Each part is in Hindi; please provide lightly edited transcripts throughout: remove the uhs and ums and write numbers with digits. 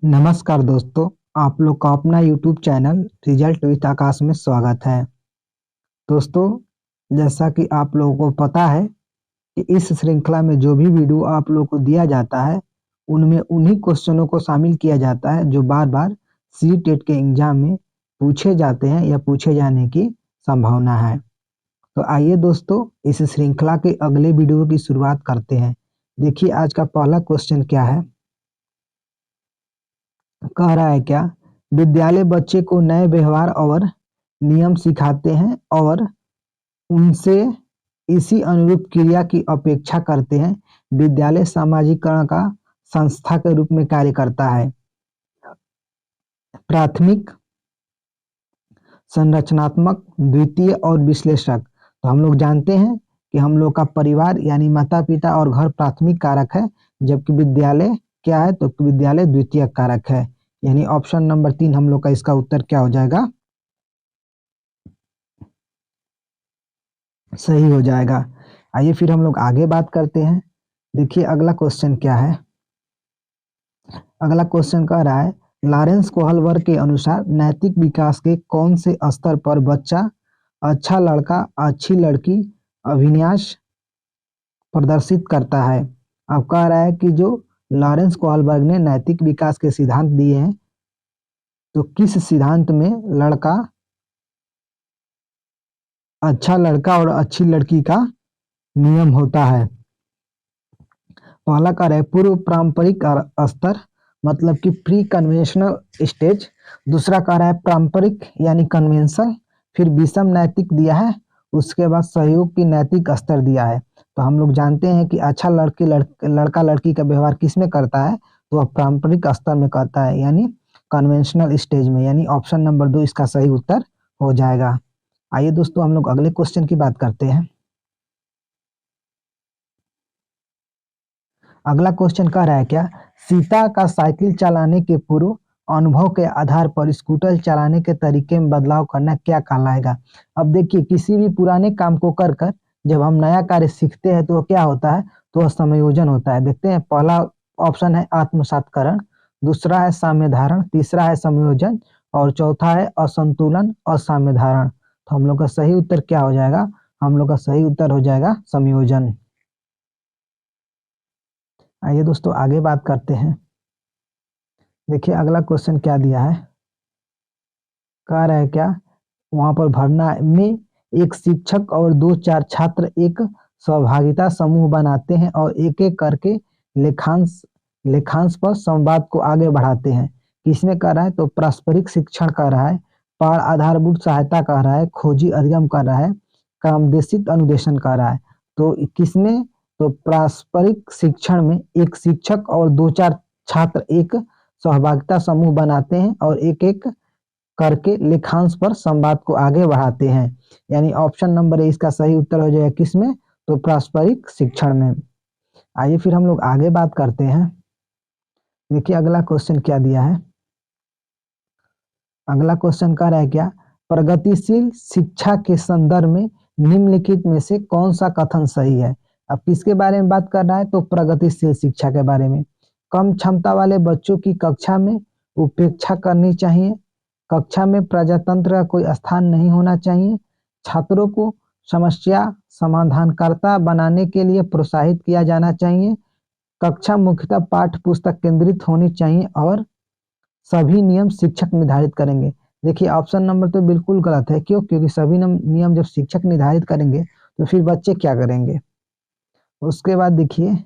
नमस्कार दोस्तों, आप लोग का अपना यूट्यूब चैनल रिजल्ट विद आकाश में स्वागत है। दोस्तों, जैसा कि आप लोगों को पता है कि इस श्रृंखला में जो भी वीडियो आप लोगों को दिया जाता है, उनमें उन्हीं क्वेश्चनों को शामिल किया जाता है जो बार-बार सी टेट के एग्जाम में पूछे जाते हैं या पूछे जाने की संभावना है। तो आइए दोस्तों, इस श्रृंखला के अगले वीडियो की शुरुआत करते हैं। देखिए आज का पहला क्वेश्चन क्या है। कह रहा है क्या, विद्यालय बच्चे को नए व्यवहार और नियम सिखाते हैं और उनसे इसी अनुरूप क्रिया की अपेक्षा करते हैं। विद्यालय सामाजिकरण का संस्था के रूप में कार्य करता है। प्राथमिक, संरचनात्मक, द्वितीय और विश्लेषक। तो हम लोग जानते हैं कि हम लोग का परिवार यानी माता पिता और घर प्राथमिक कारक है, जबकि विद्यालय क्या है, तो विद्यालय द्वितीय कारक है। यानी ऑप्शन नंबर 3 हम लोग का इसका उत्तर क्या हो जाएगा, सही हो जाएगा। आइए फिर हम लोग आगे बात करते हैं। देखिए अगला क्वेश्चन क्या है। अगला क्वेश्चन कह रहा है, लॉरेंस कोहलवर्ग के अनुसार नैतिक विकास के कौन से स्तर पर बच्चा अच्छा लड़का अच्छी लड़की अभिन्यास प्रदर्शित करता है। अब कह रहा है कि जो लॉरेंस कोहलवर्ग ने नैतिक विकास के सिद्धांत दिए हैं, तो किस सिद्धांत में लड़का अच्छा लड़का और अच्छी लड़की का नियम होता है। पहला कार्य है पूर्व पारंपरिक स्तर, मतलब कि प्री कन्वेंशनल स्टेज। दूसरा कार्य है पारंपरिक यानी कन्वेंशन। फिर विषम नैतिक दिया है, उसके बाद सहयोग की नैतिक स्तर दिया है। तो हम लोग जानते हैं कि अच्छा लड़का लड़की का व्यवहार किस में करता है, तो वह पारंपरिक स्तर में करता है यानी कन्वेंशनल स्टेज में। यानी ऑप्शन नंबर 2 इसका सही उत्तर हो जाएगा। आइए दोस्तों हम लोग अगले क्वेश्चन की बात करते हैं। अगला क्वेश्चन कह रहा है क्या, सीता का साइकिल चलाने के पूर्व अनुभव के आधार पर स्कूटर चलाने के तरीके में बदलाव करना क्या कहलाएगा। अब देखिए किसी भी पुराने काम को कर कर जब हम नया कार्य सीखते हैं तो क्या होता है, तो वह समायोजन होता है। देखते हैं, पहला ऑप्शन है आत्मसातकरण, दूसरा है साम्य धारण, तीसरा है समायोजन और चौथा है असंतुलन और साम्य धारण। तो हम लोग का सही उत्तर क्या हो जाएगा, हम लोग का सही उत्तर हो जाएगा संयोजन। आइए दोस्तों आगे बात करते हैं। देखिए अगला क्वेश्चन क्या दिया है। कह रहा है क्या, वहां पर भरना में एक शिक्षक और 2-4 छात्र एक सहभागिता समूह बनाते हैं और एक एक करके लेखांश लेखांश पर संवाद को आगे बढ़ाते हैं। किसमें कर रहा है, तो पारस्परिक शिक्षण कर रहा है, पार आधारभूत सहायता कर रहा है, खोजी अधिगम कर रहा है, क्रमदेशित अनुदेशन कर रहा है। तो किसमें, तो पारस्परिक शिक्षण में एक शिक्षक और 2-4 छात्र एक सहभागिता समूह बनाते हैं और एक एक करके लेखांश पर संवाद को आगे बढ़ाते हैं। यानी ऑप्शन नंबर ए इसका सही उत्तर हो जाएगा किसमें, तो पारस्परिक शिक्षण में। आइए फिर हम लोग आगे बात करते हैं। देखिए अगला क्वेश्चन क्या दिया है। अगला क्वेश्चन कह रहा है क्या, प्रगतिशील शिक्षा के संदर्भ में निम्नलिखित में से कौन सा कथन सही है। अब किसके बारे में बात कर रहा है, तो प्रगतिशील शिक्षा के बारे में। कम क्षमता वाले बच्चों की कक्षा में उपेक्षा करनी चाहिए, कक्षा में प्रजातंत्र का कोई स्थान नहीं होना चाहिए, छात्रों को समस्या समाधानकर्ता बनाने के लिए प्रोत्साहित किया जाना चाहिए, कक्षा मुख्यतः पाठ्य पुस्तक केंद्रित होनी चाहिए और सभी नियम शिक्षक निर्धारित करेंगे। देखिए ऑप्शन नंबर तो बिल्कुल गलत है। क्यों, क्योंकि सभी नियम जब शिक्षक निर्धारित करेंगे तो फिर बच्चे क्या करेंगे। उसके बाद देखिए,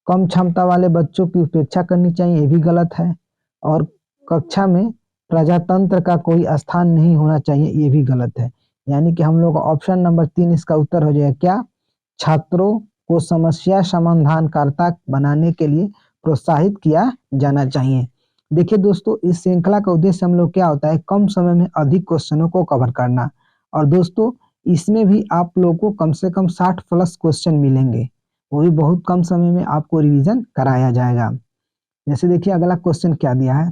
कम क्षमता वाले बच्चों की उपेक्षा करनी चाहिए, ये भी गलत है। और कक्षा में प्रजातंत्र का कोई स्थान नहीं होना चाहिए, ये भी गलत है। यानी कि हम लोग ऑप्शन नंबर 3 इसका उत्तर हो जाएगा क्या, छात्रों को समस्या समाधानकर्ता बनाने के लिए प्रोत्साहित किया जाना चाहिए। देखिए दोस्तों, इस श्रृंखला का उद्देश्य हम लोग क्या होता है, कम समय में अधिक क्वेश्चनों को कवर करना। और दोस्तों इसमें भी आप लोगों को कम से कम 60 प्लस क्वेश्चन मिलेंगे, वो भी बहुत कम समय में आपको रिवीजन कराया जाएगा। जैसे देखिए अगला क्वेश्चन क्या दिया है।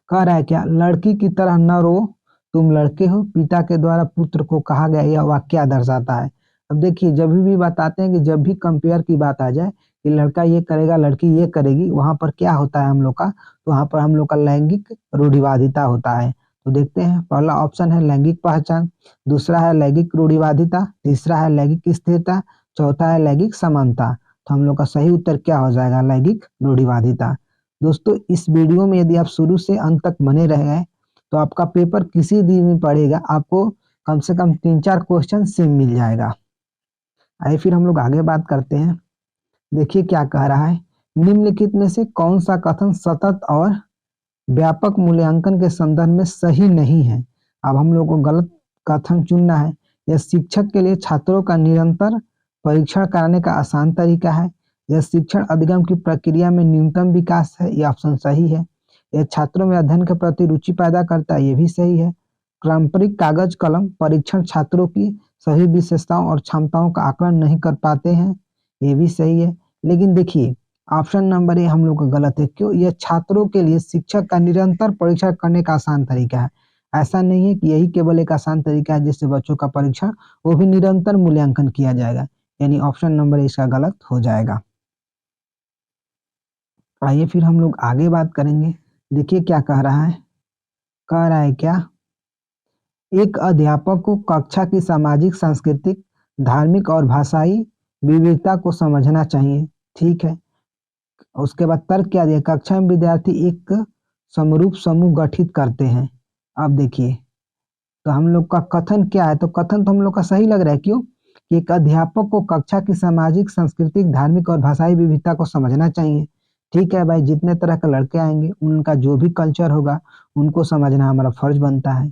कह रहा है क्या, लड़की की तरह न रो तुम लड़के हो, पिता के द्वारा पुत्र को कहा गया यह वाक्य दर्शाता है। अब देखिए जब भी बताते हैं कि जब भी कंपेयर की बात आ जाए कि लड़का ये करेगा लड़की ये करेगी, वहां पर क्या होता है हम लोग का, तो वहां पर हम लोग का लैंगिक रूढ़िवादिता होता है। तो देखते हैं, पहला ऑप्शन है लैंगिक पहचान, दूसरा है लैंगिक रूढ़िवादिता, तीसरा है लैंगिक स्थिरता, चौथा है लैंगिक समानता। तो हम लोग का सही उत्तर क्या हो जाएगा, लैंगिक रूढ़िवादिता। दोस्तों इस वीडियो में यदि आप शुरू से अंत तक बने रह गए तो आपका पेपर किसी दिन में पड़ेगा, आपको कम से कम 3-4 क्वेश्चन सेम मिल जाएगा। आइए फिर हम लोग आगे बात करते हैं। देखिए क्या कह रहा है, निम्नलिखित में से कौन सा कथन सतत और व्यापक मूल्यांकन के संदर्भ में सही नहीं है। अब हम लोग को गलत कथन चुनना है। यह शिक्षक के लिए छात्रों का निरंतर परीक्षण कराने का आसान तरीका है। यह शिक्षण अधिगम की प्रक्रिया में न्यूनतम विकास है, यह ऑप्शन सही है। यह छात्रों में अध्ययन के प्रति रुचि पैदा करता है, यह भी सही है। पारंपरिक कागज कलम परीक्षण छात्रों की सही विशेषताओं और क्षमताओं का आकलन नहीं कर पाते हैं, ये भी सही है। लेकिन देखिए ऑप्शन नंबर ए हम लोग का गलत है। क्यों? यह छात्रों के लिए शिक्षक का निरंतर परीक्षण करने का आसान तरीका है। ऐसा नहीं है कि यही केवल एक आसान तरीका है जिससे बच्चों का परीक्षण वो भी निरंतर मूल्यांकन किया जाएगा, यानी ऑप्शन नंबर ए इसका गलत हो जाएगा। आइए फिर हम लोग आगे बात करेंगे। देखिए क्या कह रहा है, कह रहा है क्या, एक अध्यापक को कक्षा की सामाजिक, सांस्कृतिक, धार्मिक और भाषाई विविधता को समझना चाहिए। ठीक है, उसके बाद तर्क क्या दिया, कक्षा में विद्यार्थी एक समरूप समूह गठित करते हैं। अब देखिए तो हम लोग का कथन क्या है, तो कथन तो हम लोग का सही लग रहा है। क्यों? कि एक अध्यापक को कक्षा की सामाजिक, सांस्कृतिक, धार्मिक और भाषाई विविधता को समझना चाहिए। ठीक है भाई, जितने तरह के लड़के आएंगे उनका जो भी कल्चर होगा उनको समझना हमारा फर्ज बनता है।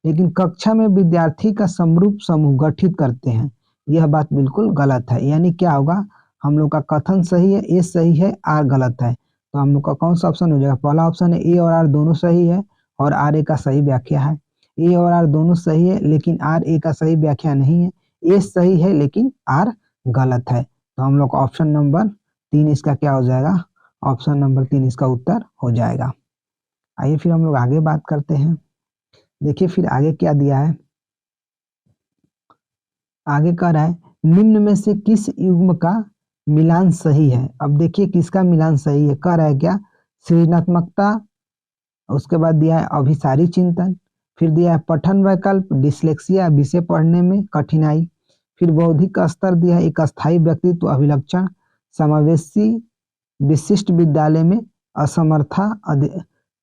लेकिन कक्षा में विद्यार्थी का समरूप समूह गठित करते हैं, यह बात बिल्कुल गलत है। यानी क्या होगा, हम लोग का कथन सही है, ए सही है, आर गलत है। तो हम लोग का कौन सा ऑप्शन हो जाएगा, पहला ऑप्शन है ए और आर दोनों सही है और आर ए का सही व्याख्या है। ए और आर दोनों सही है लेकिन आर ए का सही व्याख्या नहीं है। ए सही है लेकिन आर गलत है। तो हम लोग ऑप्शन नंबर 3 इसका क्या हो जाएगा, ऑप्शन नंबर 3 इसका उत्तर हो जाएगा। आइए फिर हम लोग आगे बात करते हैं। देखिए फिर आगे क्या दिया है, आगे कह रहा है निम्न में से किस युग्म का मिलान सही है। अब देखिए किसका मिलान सही है, कह रहा है क्या, सृजनात्मकता, उसके बाद दिया है अभिसारी चिंतन, फिर दिया है पठन वैकल्प, डिसलेक्सिया विषय पढ़ने में कठिनाई, फिर बौद्धिक स्तर दिया है एक अस्थायी व्यक्तित्व अभिलक्षण, समावेशी विशिष्ट विद्यालय में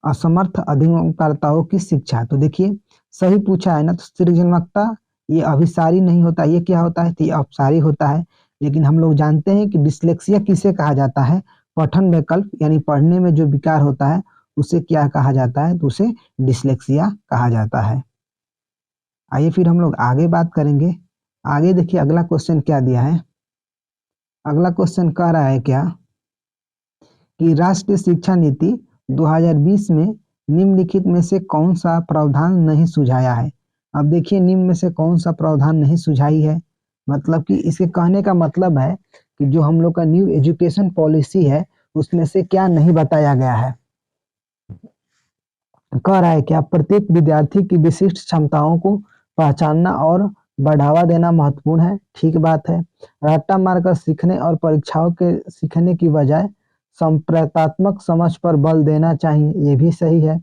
असमर्थ अधिगमकर्ताओं की शिक्षा। तो देखिए सही पूछा है ना, तो सृजनात्मकता ये अभिसारी नहीं होता, ये क्या होता है, तो ये अपसारी होता है। लेकिन हम लोग जानते हैं कि डिसलेक्सिया किसे कहा जाता है, पठन वैकल्प यानी पढ़ने में जो विकार होता है उसे क्या कहा जाता है, तो उसे डिसलेक्सिया कहा जाता है। आइए फिर हम लोग आगे बात करेंगे। आगे देखिए अगला क्वेश्चन क्या दिया है, अगला क्वेश्चन कह रहा है क्या कि राष्ट्रीय शिक्षा नीति 2020 में निम्नलिखित में से कौन सा प्रावधान नहीं सुझाया है। अब देखिए निम्न में से कौन सा प्रावधान नहीं सुझाई है, मतलब कि इसके कहने का मतलब है कि जो हम लोग का न्यू एजुकेशन पॉलिसी है उसमें से क्या नहीं बताया गया है। कह रहा है कि आप प्रत्येक विद्यार्थी की विशिष्ट क्षमताओं को पहचानना और बढ़ावा देना महत्वपूर्ण है। ठीक बात है। रट्टा मारकर सीखने और परीक्षाओं के सीखने की बजाय संप्रदात्मक समझ पर बल देना चाहिए, ये भी सही है।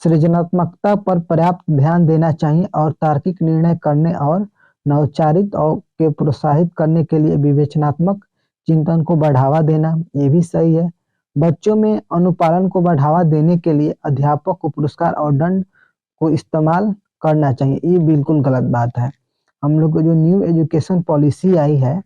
सृजनात्मकता पर पर्याप्त ध्यान देना चाहिए और तार्किक निर्णय करने और नवचारित और के प्रोत्साहित करने के लिए विवेचनात्मक चिंतन को बढ़ावा देना, ये भी सही है। बच्चों में अनुपालन को बढ़ावा देने के लिए अध्यापक को पुरस्कार और दंड को इस्तेमाल करना चाहिए, ये बिल्कुल गलत बात है। हम लोग को जो न्यू एजुकेशन पॉलिसी आई है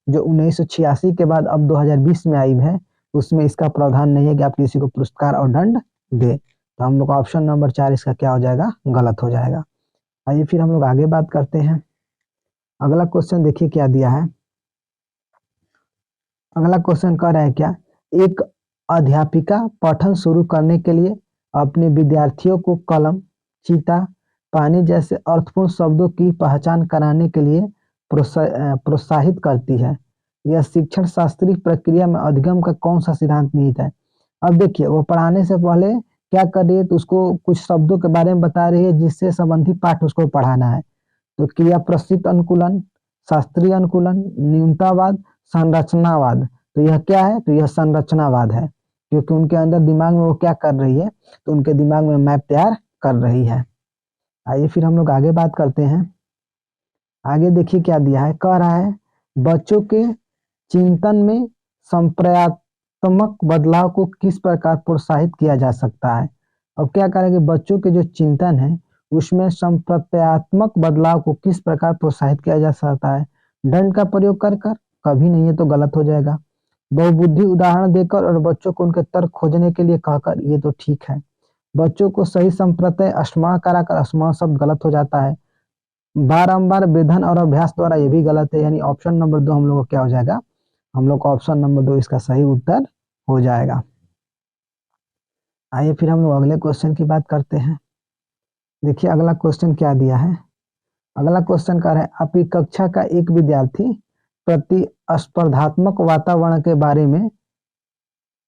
जो 1986 के बाद अब 2020 में आई है, उसमें इसका प्रावधान नहीं है कि आप किसी को पुरस्कार और दंड दे। तो हम लोग ऑप्शन नंबर 4 इसका क्या हो जाएगा, गलत हो जाएगा। आइए फिर हम लोग आगे बात करते हैं। अगला क्वेश्चन देखिए क्या दिया है, अगला क्वेश्चन कह रहा है क्या, एक अध्यापिका पठन शुरू करने के लिए अपने विद्यार्थियों को कलम, चीता, पानी जैसे अर्थपूर्ण शब्दों की पहचान कराने के लिए प्रोत्साहित करती है। यह शिक्षण शास्त्रीय प्रक्रिया में अधिगम का कौन सा सिद्धांत निहित है। अब देखिए वो पढ़ाने से पहले क्या कर रही है, तो उसको कुछ शब्दों के बारे में बता रही है जिससे संबंधित पाठ उसको पढ़ाना है। तो क्रिया प्रसिद्ध अनुकूलन, शास्त्रीय अनुकूलन, न्यूनतावाद, संरचनावाद। तो यह क्या है, तो यह संरचनावाद है, क्योंकि उनके अंदर दिमाग में वो क्या कर रही है, तो उनके दिमाग में मैप तैयार कर रही है। आइए फिर हम लोग आगे बात करते हैं। आगे देखिए क्या दिया है, कह रहा है बच्चों के चिंतन में संप्रयात्मक बदलाव को किस प्रकार प्रोत्साहित किया जा सकता है। अब क्या करेंगे, बच्चों के जो चिंतन है उसमें संप्रत्यात्मक बदलाव को किस प्रकार प्रोत्साहित किया जा सकता है। दंड का प्रयोग कर कर, कभी नहीं, ये तो गलत हो जाएगा। बहुबुद्धि उदाहरण देकर और बच्चों को उनके तर्क खोजने के लिए कहकर, ये तो ठीक है। बच्चों को सही संप्रत्यय स्मरण कराकर, स्मरण शब्द गलत हो जाता है। बारंबार विधन और अभ्यास द्वारा, ये भी गलत है, यानी ऑप्शन नंबर 2 हम लोग को क्या हो जाएगा, हम लोग का ऑप्शन नंबर 2 इसका सही उत्तर हो जाएगा। आइए फिर हम लोग अगले क्वेश्चन की बात करते हैं। देखिए अगला क्वेश्चन क्या दिया है। अगला क्वेश्चन कर रहा है, आपकी कक्षा का एक विद्यार्थी प्रतिस्पर्धात्मक वातावरण के बारे में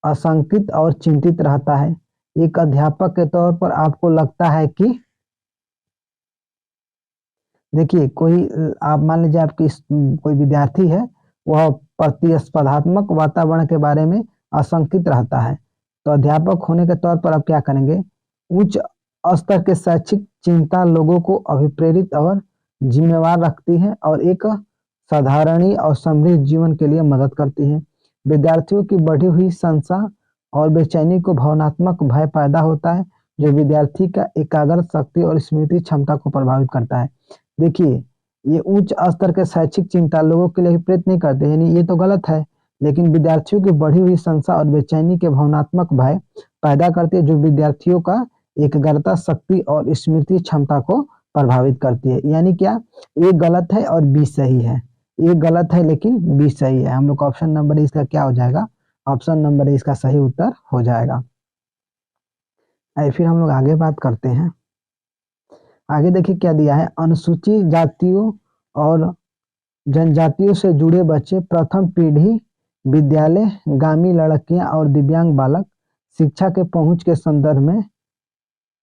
आशंकित और चिंतित रहता है। एक अध्यापक के तौर पर आपको लगता है कि, देखिए कोई, आप मान लीजिए आपकी कोई विद्यार्थी है, वह प्रतिस्पर्धात्मक वातावरण के बारे में आशंकित रहता है, तो अध्यापक होने के तौर पर आप क्या करेंगे, उच्च स्तर के शैक्षिक चिंता लोगों को अभिप्रेरित और जिम्मेवार रखती है और एक साधारणीय और समृद्ध जीवन के लिए मदद करती है। विद्यार्थियों की बढ़ी हुई संशय और बेचैनी को भावनात्मक भय पैदा होता है, जो विद्यार्थी का एकाग्र शक्ति और स्मृति क्षमता को प्रभावित करता है। देखिए ये उच्च स्तर के शैक्षिक चिंता लोगों के लिए प्रेरित नहीं करते, यानी ये तो गलत है, लेकिन विद्यार्थियों की बढ़ी हुई संशय और बेचैनी के भावनात्मक भय पैदा करती है, जो विद्यार्थियों का एकाग्रता शक्ति और स्मृति क्षमता को प्रभावित करती है। यानी क्या, ए गलत है और बी सही है, ए गलत है लेकिन बी सही है। हम लोग ऑप्शन नंबर इसका क्या हो जाएगा, ऑप्शन नंबर इसका सही उत्तर हो जाएगा। फिर हम लोग आगे बात करते हैं। आगे देखिए क्या दिया है, अनुसूचित जातियों और जनजातियों से जुड़े बच्चे प्रथम पीढ़ी विद्यालय गामी लड़कियां और दिव्यांग बालक शिक्षा के पहुंच के संदर्भ में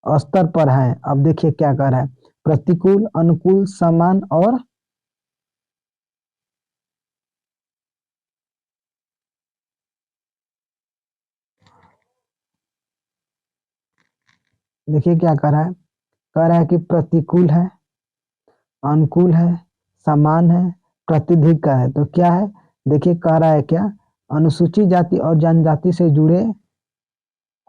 स्तर पर हैं। अब देखिए क्या कर रहा है, प्रतिकूल, अनुकूल, समान और देखिए क्या कर रहा है, कह रहा है कि प्रतिकूल है, अनुकूल है, समान है, प्रातिनिधिक का है। तो क्या है, देखिए कह रहा है क्या, अनुसूचित जाति और जनजाति से जुड़े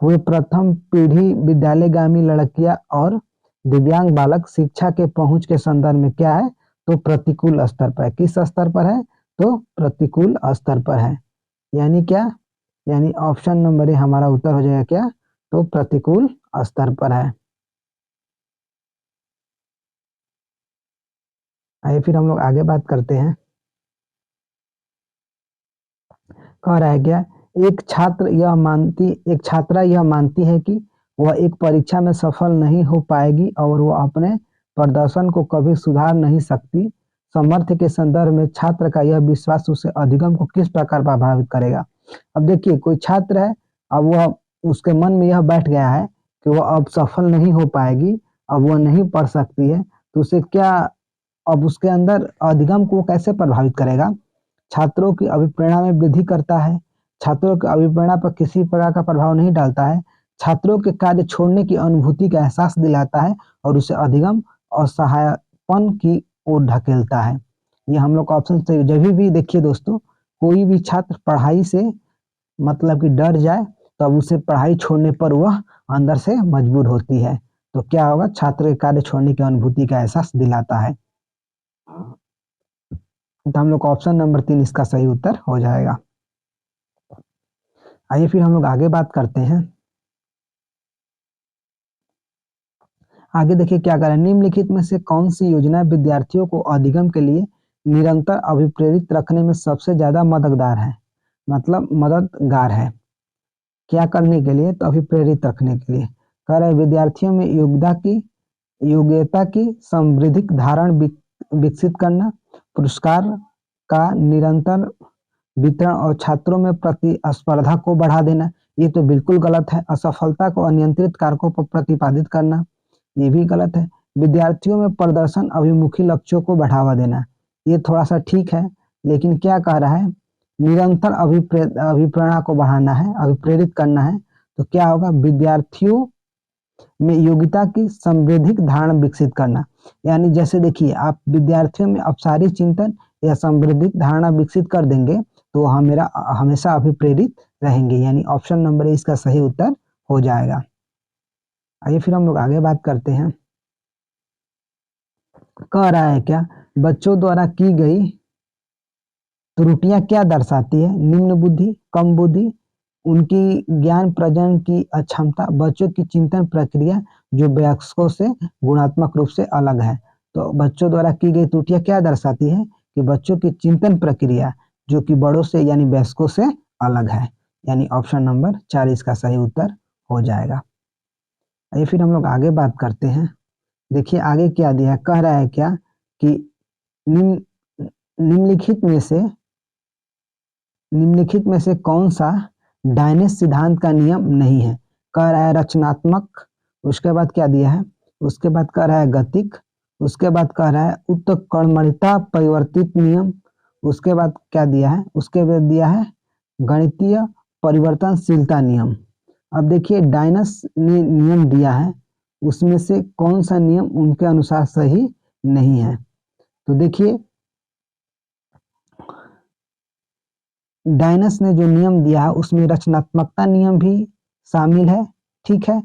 हुए प्रथम पीढ़ी विद्यालयगामी लड़कियां और दिव्यांग बालक शिक्षा के पहुंच के संदर्भ में क्या है, तो प्रतिकूल स्तर पर है। किस स्तर पर है, तो प्रतिकूल स्तर पर है। यानी क्या, यानी ऑप्शन नंबर ए हमारा उत्तर हो जाएगा क्या, तो प्रतिकूल स्तर पर है। आइए फिर हम लोग आगे बात करते हैं। कह रहा है क्या, एक छात्रा यह मानती है कि वह एक परीक्षा में सफल नहीं हो पाएगी और वह अपने प्रदर्शन को कभी सुधार नहीं सकती। सामर्थ्य के संदर्भ में छात्र का यह विश्वास उसे अधिगम को किस प्रकार प्रभावित करेगा। अब देखिए कोई छात्र है, अब वह, उसके मन में यह बैठ गया है कि वह अब सफल नहीं हो पाएगी, अब वह नहीं पढ़ सकती है, तो उसे क्या, अब उसके अंदर अधिगम को कैसे प्रभावित करेगा, छात्रों की अभिप्रेरणा में वृद्धि करता है, छात्रों की अभिप्रेरणा पर किसी प्रकार का प्रभाव नहीं डालता है, छात्रों के कार्य छोड़ने की अनुभूति का एहसास दिलाता है और उसे अधिगम और सहायपन की ओर ढकेलता है। ये हम लोग का ऑप्शन सही। जब भी देखिए दोस्तों, कोई भी छात्र पढ़ाई से मतलब कि डर जाए, तब उसे पढ़ाई छोड़ने पर वह अंदर से मजबूर होती है। तो क्या होगा, छात्र के कार्य छोड़ने की अनुभूति का एहसास दिलाता है। तो हम लोग का ऑप्शन नंबर 3 इसका सही उत्तर हो जाएगा। आइए फिर हम लोग आगे बात करते हैं। आगे देखिए क्या करें, निम्नलिखित में से कौन सी योजना विद्यार्थियों को अधिगम के लिए निरंतर अभिप्रेरित रखने में सबसे ज्यादा मददगार है, मतलब मददगार है। क्या करने के लिए, तो अभिप्रेरित रखने के लिए। कह रहे विद्यार्थियों में योग्यता की समृद्धिक धारण विकसित करना, पुरस्कार का निरंतर वितरण और छात्रों में प्रतिस्पर्धा को बढ़ा देना, ये तो बिल्कुल गलत है। असफलता को अनियंत्रित कारकों पर प्रतिपादित करना, ये भी गलत है। विद्यार्थियों में प्रदर्शन अभिमुखी लक्ष्यों को बढ़ावा देना, ये थोड़ा सा ठीक है, लेकिन क्या कह रहा है, निरंतर अभिप्रेरणा को बढ़ाना है, अभिप्रेरित करना है, तो क्या होगा, विद्यार्थियों में योग्यता की संवैधिक धारणा विकसित करना। यानी जैसे देखिए, आप विद्यार्थियों में अपसारी चिंतन या संवैधिक धारणा विकसित कर देंगे तो मेरा हमेशा अभिप्रेरित रहेंगे, यानी ऑप्शन नंबर ए इसका सही उत्तर हो जाएगा। आइए फिर हम लोग आगे बात करते हैं। कह रहा है क्या, बच्चों द्वारा की गई त्रुटियां क्या दर्शाती है, निम्न बुद्धि, कम बुद्धि, उनकी ज्ञान प्रजनन की अक्षमता, बच्चों की चिंतन प्रक्रिया जो वयस्कों से गुणात्मक रूप से अलग है। तो बच्चों द्वारा की गई त्रुटियां क्या दर्शाती है कि बच्चों की चिंतन प्रक्रिया जो कि बड़ों से यानी वयस्कों से अलग है, यानी ऑप्शन नंबर 4 इसका सही उत्तर हो जाएगा। आइए फिर हम लोग आगे बात करते हैं। देखिए आगे क्या दिया है, कह रहा है क्या कि निम्न निम्नलिखित में से कौन सा डायनेस सिद्धांत का नियम नहीं है। कह रहा है रचनात्मक, उसके बाद क्या दिया है, उसके बाद कह रहा है गतिक, उसके बाद कह रहा है उत्कर्मणिता परिवर्तित नियम, उसके बाद क्या दिया है, उसके बाद दिया है गणितीय परिवर्तनशीलता नियम। अब देखिए डायनस ने नियम दिया है, उसमें से कौन सा नियम उनके अनुसार सही नहीं है। तो देखिए डायनस ने जो नियम दिया है उसमें रचनात्मकता नियम भी शामिल है, ठीक है,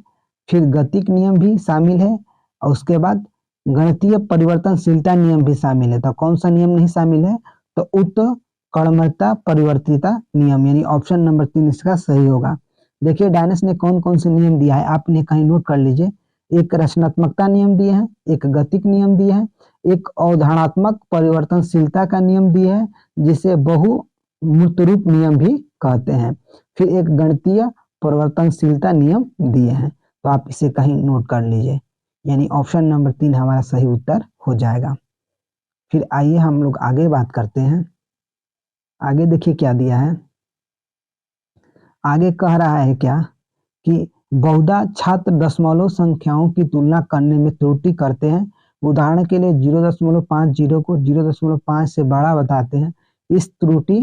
फिर गतिक नियम भी शामिल है और उसके बाद गणितीय परिवर्तनशीलता नियम भी शामिल है। तो कौन सा नियम नहीं शामिल है, तो उत्कर्मणता परिवर्तिता नियम, यानी ऑप्शन नंबर 3 इसका सही होगा। देखिए डायनस ने कौन कौन से नियम दिया है, आपने कहीं नोट कर लीजिए। एक रचनात्मकता नियम दिए हैं, एक गतिक नियम दिए हैं, एक अवधारणात्मक परिवर्तनशीलता का नियम दिया है जिसे बहु मूर्तरूप नियम भी कहते हैं, फिर एक गणितीय परिवर्तनशीलता नियम दिए हैं। तो आप इसे कहीं नोट कर लीजिए, यानी ऑप्शन नंबर 3 हमारा सही उत्तर हो जाएगा। फिर आइए हम लोग आगे बात करते हैं। आगे देखिए क्या दिया है, आगे कह रहा है क्या कि बहुधा छात्र दशमलव संख्याओं की तुलना करने में त्रुटि करते हैं। उदाहरण के लिए 0.50 को 0.5 से बड़ा बताते हैं। इस त्रुटि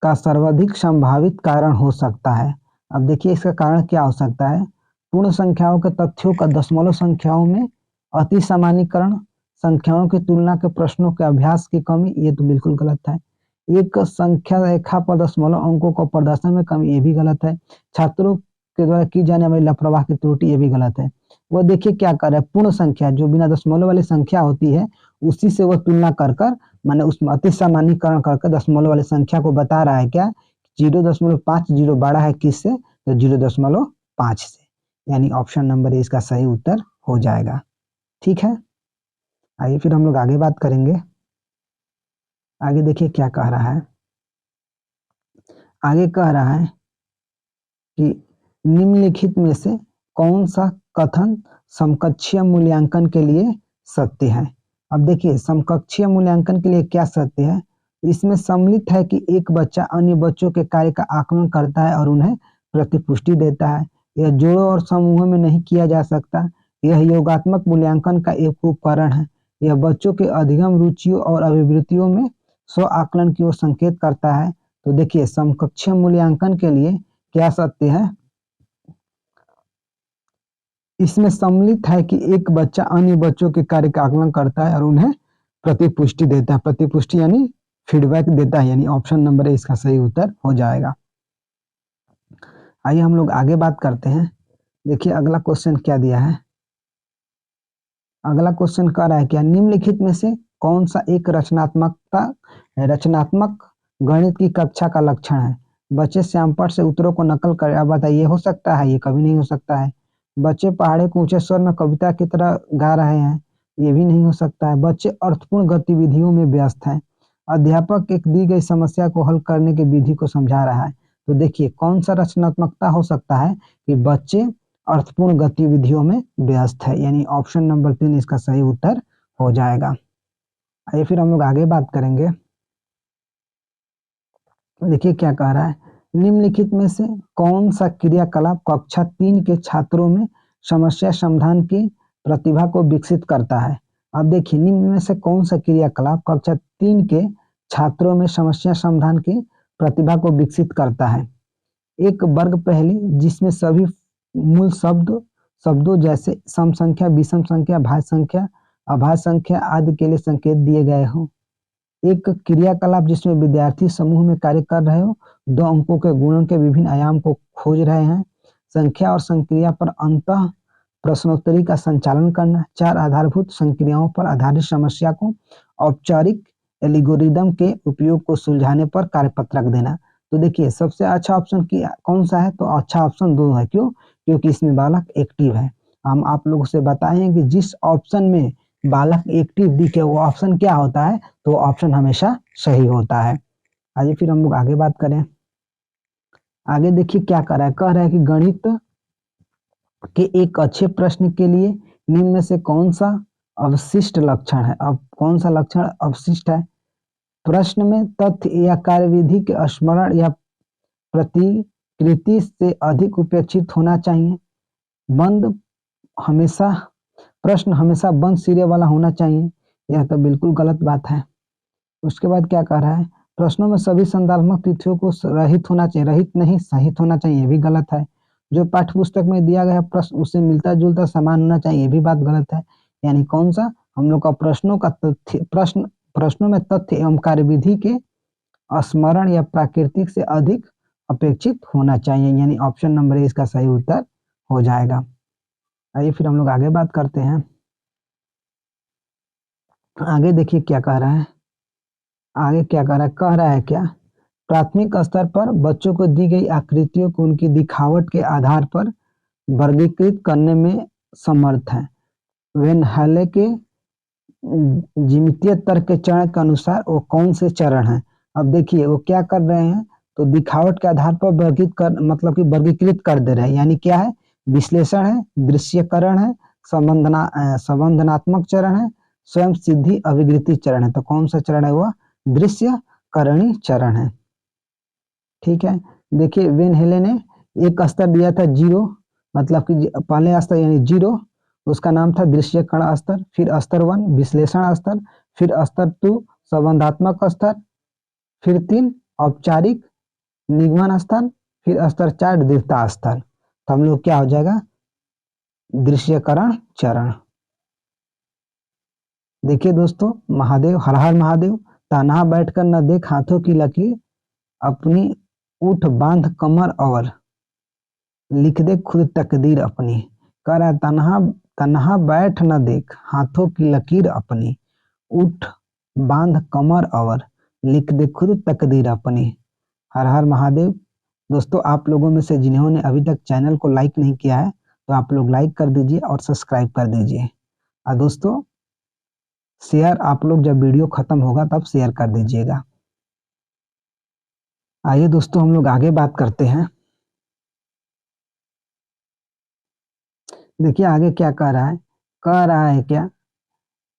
का सर्वाधिक संभावित कारण हो सकता है। अब देखिए इसका कारण क्या हो सकता है, पूर्ण संख्याओं के तथ्यों का दशमलव संख्याओं में अति सामान्यीकरण, संख्याओं की तुलना के प्रश्नों के अभ्यास की कमी, ये तो बिल्कुल गलत है। एक संख्या रेखा पर दशमलव अंकों को प्रदर्शन में कमी, ये भी गलत है। छात्रों के द्वारा की जाने वाली लापरवाह की त्रुटि, ये भी गलत है। वो देखिए क्या कर रहा है, पूर्ण संख्या जो बिना दशमलव वाली संख्या होती है उसी से वह तुलना कर कर माने उसमें अति सामान्यीकरण करके दशमलव वाली संख्या को बता रहा है क्या, 0.50 बड़ा है किससे, तो 0.5 से, यानी ऑप्शन नंबर ए इसका सही उत्तर हो जाएगा। ठीक है, आइए फिर हम लोग आगे बात करेंगे। आगे देखिए क्या कह रहा है, आगे कह रहा है कि निम्नलिखित में से कौन सा कथन समकक्षीय मूल्यांकन के लिए सत्य है। अब देखिए समकक्षीय मूल्यांकन के लिए क्या सत्य है, इसमें सम्मिलित है कि एक बच्चा अन्य बच्चों के कार्य का आकलन करता है और उन्हें प्रतिपुष्टि देता है। यह जोड़ों और समूहों में नहीं किया जा सकता। यह योगात्मक मूल्यांकन का एक उपकरण है। यह बच्चों के अधिगम रुचियों और अभिवृत्तियों में स्व आकलन की ओर संकेत करता है। तो देखिए समकक्षीय मूल्यांकन के लिए क्या सत्य है, इसमें सम्मिलित है कि एक बच्चा अन्य बच्चों के कार्य का आकलन करता है और उन्हें प्रतिपुष्टि देता है। प्रतिपुष्टि यानी फीडबैक देता है, यानी ऑप्शन नंबर ए इसका सही उत्तर हो जाएगा। आइए हम लोग आगे बात करते हैं। देखिए अगला क्वेश्चन क्या दिया है, अगला क्वेश्चन कह रहा है क्या, निम्नलिखित में से कौन सा एक रचनात्मक गणित की कक्षा का लक्षण है। बच्चे श्यामपट्ट से उत्तरों को नकल कर, अब बताइए हो सकता है, ये कभी नहीं हो सकता है। बच्चे पहाड़े को ऊंचे स्वर में कविता की तरह गा रहे हैं, ये भी नहीं हो सकता है। बच्चे अर्थपूर्ण गतिविधियों में व्यस्त हैं। अध्यापक एक दी गई समस्या को हल करने की विधि को समझा रहा है। तो देखिए कौन सा रचनात्मकता हो सकता है कि बच्चे अर्थपूर्ण गतिविधियों में व्यस्त है, यानी ऑप्शन नंबर 3 इसका सही उत्तर हो जाएगा। आइए फिर हम लोग आगे बात करेंगे। देखिए क्या कह रहा है, निम्नलिखित में से कौन सा क्रियाकलाप कक्षा 3 के छात्रों में समस्या समाधान की प्रतिभा को विकसित करता है। अब देखिए निम्न में से कौन सा क्रियाकलाप कक्षा 3 के छात्रों में समस्या समाधान की प्रतिभा को विकसित करता है। एक वर्ग पहेली जिसमें सभी मूल शब्दों जैसे सम संख्या, विषम संख्या, भाज्य संख्या, अभाज्य संख्या आदि के लिए संकेत दिए गए हों। एक क्रियाकलाप जिसमें विद्यार्थी समूह में कार्य कर रहे हो, 2 अंकों के गुणन के विभिन्न आयाम को खोज रहे हैं, संख्या और संक्रिया पर अंतः प्रश्नोत्तरी का संचालन करना, 4 आधारभूत संक्रियाओं पर आधारित समस्या को औपचारिक एल्गोरिदम के उपयोग को सुलझाने पर कार्यपत्रक देना। तो देखिए सबसे अच्छा ऑप्शन कौन सा है, तो अच्छा ऑप्शन 2 है। क्यों? क्योंकि इसमें बालक एक्टिव है। हम आप लोगों से बताएं कि जिस ऑप्शन में बालक एक्टिव दिखे वो ऑप्शन क्या होता है, तो ऑप्शन हमेशा सही होता है। आइए फिर हम लोग आगे बात करें। आगे देखिए क्या कर रहा है, कह रहा है कि गणित के एक अच्छे प्रश्न के लिए निम्न में से कौन सा अवशिष्ट लक्षण है। अब कौन सा लक्षण अवशिष्ट है? प्रश्न में तथ्य या कार्यविधि के स्मरण या प्रतिकृति से अधिक उपेक्षित होना चाहिए। प्रश्न हमेशा बंद सिरे वाला होना चाहिए। यह तो बिल्कुल गलत बात है। उसके बाद क्या कह रहा है, प्रश्नों में सभी संदर्भात्मक तिथियों को रहित होना चाहिए, रहित नहीं सहित होना चाहिए, ये भी गलत है। जो पाठ्य पुस्तक में दिया गया प्रश्न उससे मिलता जुलता समान होना चाहिए, ये भी बात गलत है। यानी कौन सा, हम लोग का प्रश्नों में तथ्य एवं कार्यविधि के स्मरण या प्राकृतिक से अधिक अपेक्षित होना चाहिए, यानी ऑप्शन नंबर ए इसका सही उत्तर हो जाएगा। आइए फिर हम लोग आगे बात करते हैं। आगे देखिए क्या कह रहा है, आगे क्या कह रहा है, कह रहा है क्या, प्राथमिक स्तर पर बच्चों को दी गई आकृतियों को उनकी दिखावट के आधार पर वर्गीकृत करने में समर्थ है। वेन हेले के ज्यामितीय तर्क के चरण के अनुसार वो कौन से चरण हैं। अब देखिए वो क्या कर रहे हैं, तो दिखावट के आधार पर वर्गीकृत कर दे रहे हैं। यानी क्या है, विश्लेषण है, दृश्यकरण है, संबंधनात्मक चरण है, स्वयं सिद्धि अभिवृत्ति चरण है। तो कौन सा चरण है, वह दृश्यकरणी चरण है। ठीक है, देखिए वेन हेले ने एक स्तर दिया था 0, मतलब कि पहले स्तर यानी 0, उसका नाम था दृश्यकरण स्तर। फिर स्तर 1 विश्लेषण स्तर, फिर स्तर 2 संबंधात्मक स्तर, फिर 3 औपचारिक निगमन स्तर, फिर स्तर 4 दृढ़ता स्तर। तो हम लोग क्या हो जाएगा, दृश्यकरण चरण। देखिए दोस्तों, महादेव हर हर महादेव, तन्हा बैठकर न देख हाथों की लकीर, अपनी उठ बांध कमर और लिख दे खुद तकदीर अपनी। कह रहा है तन्हा बैठ न देख हाथों की लकीर अपनी, उठ बांध कमर और लिख दे खुद तकदीर अपनी। हर हर महादेव। दोस्तों आप लोगों में से जिन्होंने अभी तक चैनल को लाइक नहीं किया है तो आप लोग लाइक कर दीजिए और सब्सक्राइब कर दीजिए। और दोस्तों शेयर आप लोग जब वीडियो खत्म होगा तब शेयर कर दीजिएगा। आइए दोस्तों हम लोग आगे बात करते हैं। देखिए आगे क्या कह रहा है क्या,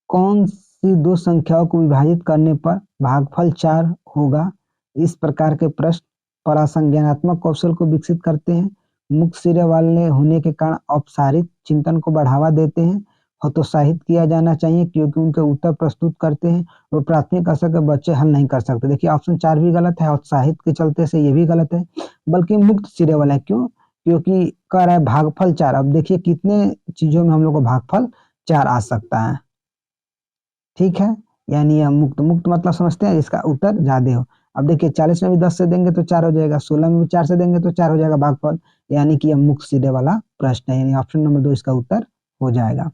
कौन सी 2 संख्याओं को विभाजित करने पर भागफल 4 होगा। इस प्रकार के प्रश्न परासंज्ञानात्मक कौशल को विकसित करते हैं, मुक्त सिरे वाले होने के कारण औपचारिक चिंतन को बढ़ावा देते हैं, हतोत्साहित किया जाना चाहिए क्योंकि उनके उत्तर प्रस्तुत करते हैं और प्राथमिक स्तर के बच्चे हल नहीं कर सकते। देखिए ऑप्शन 4 भी गलत है, उत्साहित के चलते से ये भी गलत है, बल्कि मुक्त सिरे वाला है। क्यों? क्योंकि कह रहा है भागफल 4। अब देखिए कितने चीजों में हम लोग को भागफल 4 आ सकता है। ठीक है, यानी यह मुक्त मतलब समझते हैं, इसका उत्तर ज्यादा हो। अब देखिए 40 में भी 10 से देंगे तो 4 हो जाएगा, 16 में भी 4 से देंगे तो 4 हो जाएगा भागफल, यानी कि यह मुक्त सीधे वाला प्रश्न है, यानी ऑप्शन नंबर 2 इसका उत्तर हो जाएगा।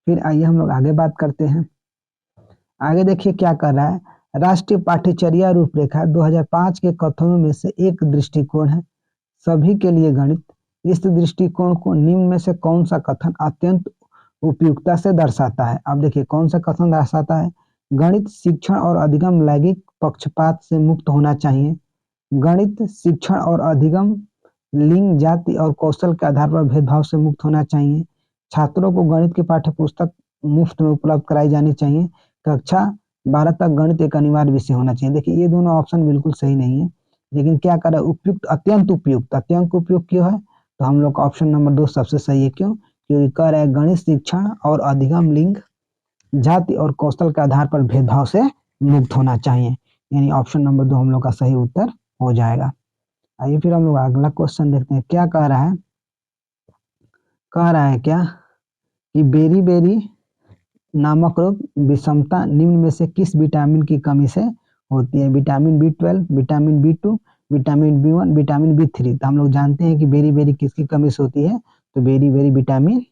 फिर आइए हम लोग आगे बात करते हैं। आगे देखिए क्या कर रहा है, राष्ट्रीय पाठ्यचर्या रूपरेखा 2005 के कथनों में से एक दृष्टिकोण है सभी के लिए गणित। इस दृष्टिकोण को निम्न में से कौन सा कथन अत्यंत उपयुक्तता से दर्शाता है। अब देखिए कौन सा कथन दर्शाता है, गणित शिक्षण और अधिगम लैंगिक पक्षपात से मुक्त होना चाहिए। गणित शिक्षण और अधिगम लिंग जाति और कौशल के आधार पर भेदभाव से मुक्त होना चाहिए। छात्रों को गणित की पाठ्य पुस्तक मुफ्त में उपलब्ध कराई जानी चाहिए। कक्षा 12 तक गणित एक अनिवार्य विषय होना चाहिए। देखिए ये दोनों ऑप्शन बिल्कुल सही नहीं है, लेकिन क्या करे, उपयुक्त अत्यंत उपयुक्त क्यों है, तो हम लोग का ऑप्शन नंबर 2 सबसे सही है। क्यों? क्योंकि कह रहे हैं गणित शिक्षण और अधिगम लिंग जाति और कौशल के आधार पर भेदभाव से मुक्त होना चाहिए, यानी ऑप्शन नंबर 2 हम लोग का सही उत्तर हो जाएगा। आइए फिर हम लोग अगला क्वेश्चन देखते हैं क्या कह रहा है। कह रहा है क्या कि बेरी बेरी नामक रोग विषमता निम्न में से किस विटामिन की कमी से होती है? Vitamin B12, vitamin B2, vitamin B1, vitamin B3। तो हम लोग जानते हैं कि बेरी बेरी किसकी कमी से होती है, तो बेरी बेरी विटामिन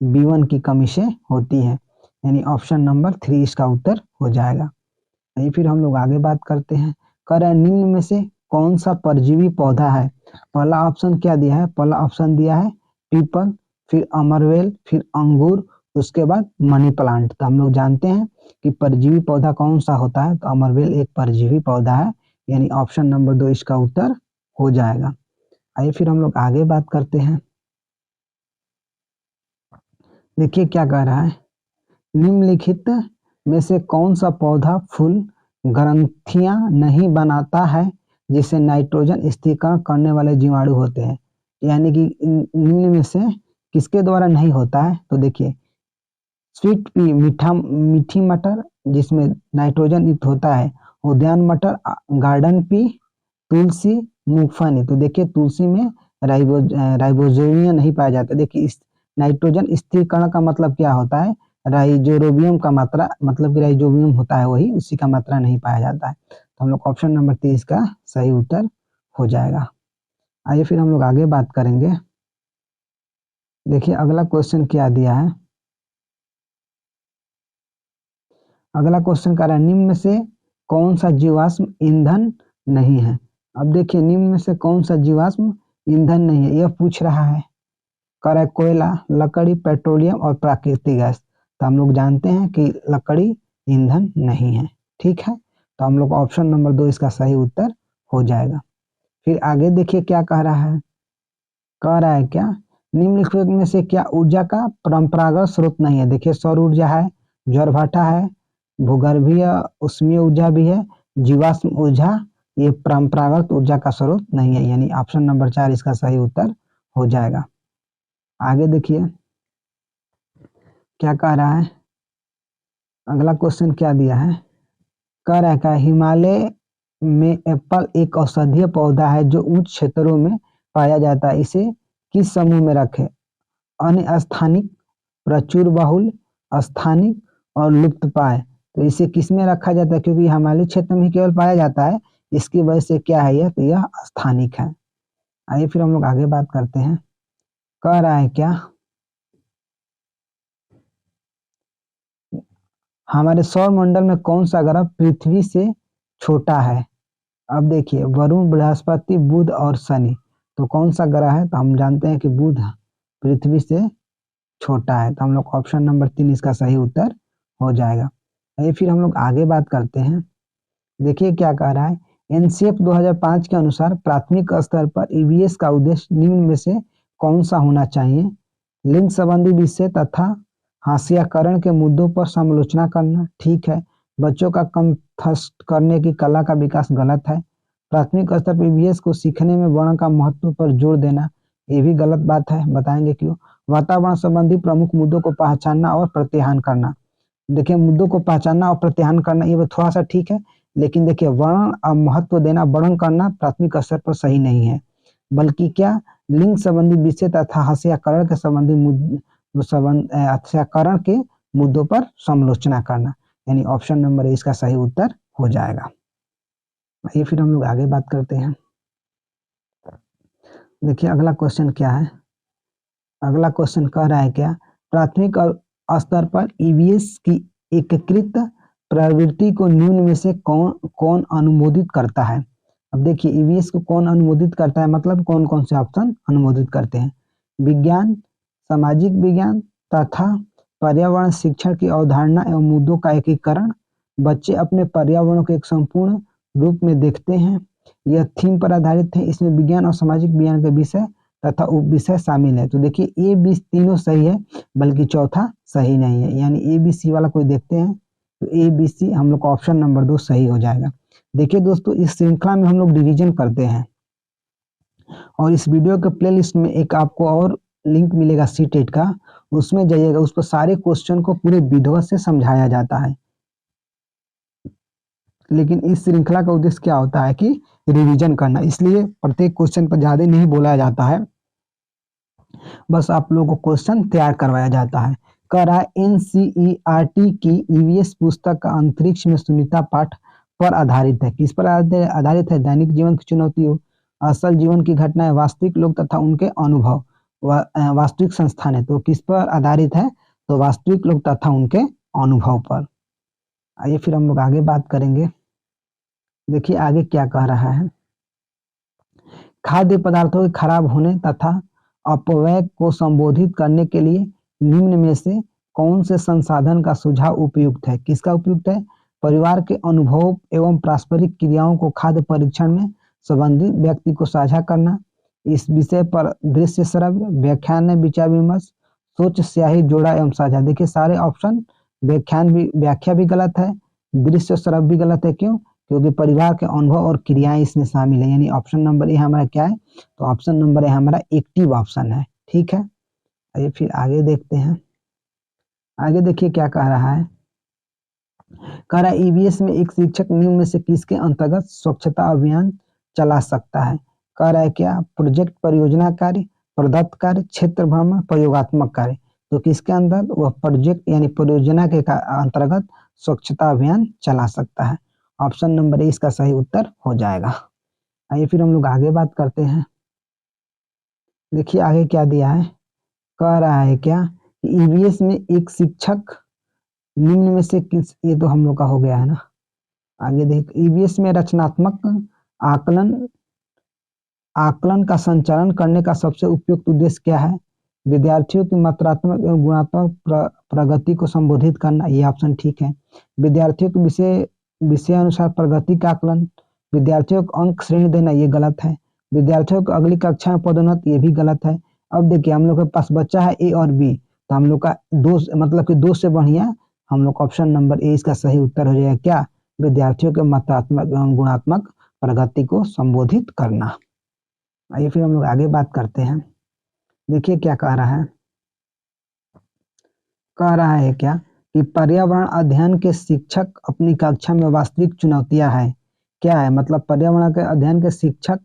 B1 की कमी से होती है, यानी ऑप्शन नंबर 3 इसका उत्तर हो जाएगा। यही फिर हम लोग आगे बात करते हैं। कह रहे हैं निम्न में से कौन सा परजीवी पौधा है? पहला ऑप्शन क्या दिया है? पहला ऑप्शन दिया है पीपल, फिर अमरवेल, फिर अंगूर, उसके बाद मनी प्लांट। तो हम लोग जानते हैं कि परजीवी पौधा कौन सा होता है, तो अमरवेल एक परजीवी पौधा है, यानी ऑप्शन नंबर 2 इसका उत्तर हो जाएगा। आइए फिर हम लोग आगे बात करते हैं। देखिए क्या कह रहा है, निम्नलिखित में से कौन सा पौधा फूल ग्रंथियां नहीं बनाता है जिसे नाइट्रोजन स्थिरीकरण करने वाले जीवाणु होते हैं? यानी कि निम्न में से किसके द्वारा नहीं होता है? तो देखिए स्वीट पी मीठी मटर जिसमें नाइट्रोजन युक्त होता है, उद्यान मटर, गार्डन पी, तुलसी, मूंगफली। तो देखिए तुलसी में राइबोजोमियम नहीं पाया जाता। देखिए इस नाइट्रोजन स्थिरीकरण का मतलब क्या होता है? राइजोबियम का मात्रा, मतलब कि राइजोबियम होता है वही, उसी का मात्रा नहीं पाया जाता है। तो हम लोग ऑप्शन नंबर 30 का सही उत्तर हो जाएगा। आइए फिर हम लोग आगे बात करेंगे। देखिए अगला क्वेश्चन क्या दिया है। अगला क्वेश्चन कह रहा है निम्न में से कौन सा जीवाश्म ईंधन नहीं है? अब देखिए निम्न में से कौन सा जीवाश्म ईंधन नहीं है, यह पूछ रहा है। कह रहा है कोयला, लकड़ी, पेट्रोलियम और प्राकृतिक गैस। तो हम लोग जानते हैं कि लकड़ी ईंधन नहीं है, ठीक है। तो हम लोग ऑप्शन नंबर 2 इसका सही उत्तर हो जाएगा। फिर आगे देखिए क्या कह रहा है। कह रहा है क्या निम्नलिखित में से क्या ऊर्जा का परंपरागत स्रोत नहीं है? देखिए सौर ऊर्जा है, ज्वारभाटा है, भूगर्भीय उष्मीय ऊर्जा भी है, जीवाश्म ऊर्जा, ये परंपरागत ऊर्जा का स्रोत नहीं है, यानी ऑप्शन नंबर 4 इसका सही उत्तर हो जाएगा। आगे देखिए क्या कह रहा है। अगला क्वेश्चन क्या दिया है। कह रहा है क्या हिमालय में एप्पल एक औषधीय पौधा है जो उच्च क्षेत्रों में पाया जाता है, इसे किस समूह में रखे? अन्य स्थानिक, प्रचुर बहुल, स्थानिक और लुप्तप्राय। तो इसे किस में रखा जाता है? क्योंकि हिमालय क्षेत्र में ही केवल पाया जाता है, इसकी वजह से क्या है यह, तो यह स्थानिक है। आइए फिर हम लोग आगे बात करते हैं। कह रहा है क्या हमारे सौर मंडल में कौन सा ग्रह पृथ्वी से छोटा है? अब देखिए वरुण, बृहस्पति, बुध और शनि। तो कौन सा ग्रह है? तो हम जानते हैं कि बुध पृथ्वी से छोटा है, तो हम लोग ऑप्शन नंबर 3 इसका सही उत्तर हो जाएगा। ये फिर हम लोग आगे बात करते हैं। देखिए क्या कह रहा है। एनसीएफ 2005 के अनुसार प्राथमिक स्तर पर ईवीएस का उद्देश्य निम्न में से कौन सा होना चाहिए? लिंग संबंधी विषय तथा हास्याकरण के मुद्दों पर समालोचना करना, ठीक है। बच्चों का कंठस्थ करने की कला का विकास, गलत है। प्राथमिक स्तर पर ईवीएस को सीखने में वर्ण का महत्व पर जोर देना, ये भी गलत बात है, बताएंगे क्यों। वातावरण संबंधी प्रमुख मुद्दों को पहचानना और प्रत्याहान करना। देखिए मुद्दों को पहचानना और प्रत्याहान करना ये थोड़ा सा ठीक है, लेकिन देखिए वर्ण महत्व देना, वर्णन करना प्राथमिक स्तर पर सही नहीं है, बल्कि क्या लिंग संबंधी विषय तथा हास्याकरण के संबंधी हास्याकरण के मुद्दों पर समालोचना करना, यानी ऑप्शन नंबर ए इसका सही उत्तर हो जाएगा। ये फिर हम लोग आगे बात करते हैं। देखिए अगला क्वेश्चन क्या है। अगला क्वेश्चन कह रहा है क्या प्राथमिक स्तर पर ईवीएस की एकीकृत प्रवृत्ति को निम्न में से कौन कौन अनुमोदित करता है? अब देखिए ईवीएस को कौन अनुमोदित करता है, मतलब कौन कौन से ऑप्शन अनुमोदित करते हैं? विज्ञान, सामाजिक विज्ञान तथा पर्यावरण शिक्षण की अवधारणा एवं मुद्दों का एकीकरण, बच्चे अपने पर्यावरण को एक संपूर्ण रूप में देखते हैं, यह थीम पर आधारित है, इसमें विज्ञान और सामाजिक विज्ञान के विषय तथा उप विषय शामिल है। तो देखिए ए बी तीनों सही है, बल्कि चौथा सही नहीं है, यानी ए बी सी वाला कोई देखते हैं तो ए बी सी हम लोग का ऑप्शन नंबर 2 सही हो जाएगा। देखिए दोस्तों इस श्रृंखला में हम लोग डिवीजन करते हैं और इस वीडियो के प्लेलिस्ट में एक आपको और लिंक मिलेगा सीटेट का, उसमें जाइएगा, उस पर सारे क्वेश्चन को पूरे विधिवत से समझाया जाता है। लेकिन इस श्रृंखला का उद्देश्य क्या होता है कि रिवीजन करना, इसलिए प्रत्येक क्वेश्चन पर ज्यादा नहीं बोला जाता है, बस आप लोगों को क्वेश्चन तैयार करवाया जाता है। कह रहा है एनसीईआरटी की ईवीएस पुस्तक का अंतरिक्ष में शून्यता पाठ पर आधारित है। किस पर आधारित है? दैनिक जीवन की चुनौतियों, असल जीवन की घटनाएं, वास्तविक लोग तथा उनके अनुभव, वास्तविक संस्थान है। तो किस पर आधारित है? तो वास्तविक लोग तथा उनके अनुभव पर। आइए फिर हम लोग आगे बात करेंगे। देखिए आगे क्या कह रहा है। खाद्य पदार्थों के खराब होने तथा अपव्यय को संबोधित करने के लिए निम्न में से कौन से संसाधन का सुझाव उपयुक्त है? किसका उपयुक्त है? परिवार के अनुभव एवं पारस्परिक क्रियाओं को खाद्य परीक्षण में संबंधित व्यक्ति को साझा करना, इस विषय पर दृश्य श्रव्य, व्याख्यान में विचार विमर्श, सोच स्याही जोड़ा एवं साझा। देखिए सारे ऑप्शन व्याख्या भी गलत है, दृश्य श्रव्य भी गलत है। क्यों? क्योंकि परिवार के अनुभव और क्रियाएं इसमें शामिल है, यानी ऑप्शन नंबर ए हमारा क्या है? तो ऑप्शन नंबर ए हमारा एक्टिव ऑप्शन है। ठीक है, आइए फिर आगे देखते हैं। आगे देखिए क्या कह रहा है। कह रहा है ईवीएस में एक शिक्षक निम्न में से किसके अंतर्गत स्वच्छता अभियान चला सकता है? कह रहा है क्या? प्रोजेक्ट परियोजना कार्य, प्रदत्त कार्य, क्षेत्र भ्रमण, प्रयोगात्मक कार्य। तो किसके अंदर? वह प्रोजेक्ट यानी परियोजना के अंतर्गत स्वच्छता अभियान चला सकता है। ऑप्शन नंबर ए इसका सही उत्तर हो जाएगा। आइए फिर हम लोग आगे बात करते हैं। देखिए आगे क्या दिया है। कह रहा है क्या? ईवीएस में एक शिक्षक निम्न में से किस, ये तो हम लोग का हो गया है ना। आगे देख, ईवीएस में रचनात्मक आकलन आकलन का संचालन करने का सबसे उपयुक्त उद्देश्य क्या है? विद्यार्थियों की मात्रात्मक एवं गुणात्मक प्रगति को संबोधित करना, ये ऑप्शन ठीक है। विद्यार्थियों के विषय अनुसार प्रगति का आकलन, विद्यार्थियों को अंक श्रेणी देना, ये गलत है। विद्यार्थियों को अगली कक्षा में पदोन्नति, ये भी गलत है। अब देखिए हम लोग के पास बच्चा है ए और बी, तो हम लोग का दो मतलब कि दो से बढ़िया हम लोग ऑप्शन नंबर ए इसका सही उत्तर हो जाएगा। क्या? विद्यार्थियों के मात्रात्मक एवं गुणात्मक प्रगति को संबोधित करना। आइए फिर हम लोग आगे बात करते हैं। देखिए क्या कह रहा है। कह रहा है क्या कि पर्यावरण अध्ययन के शिक्षक अपनी कक्षा में वास्तविक चुनौतियां है। क्या है? मतलब पर्यावरण के अध्ययन के शिक्षक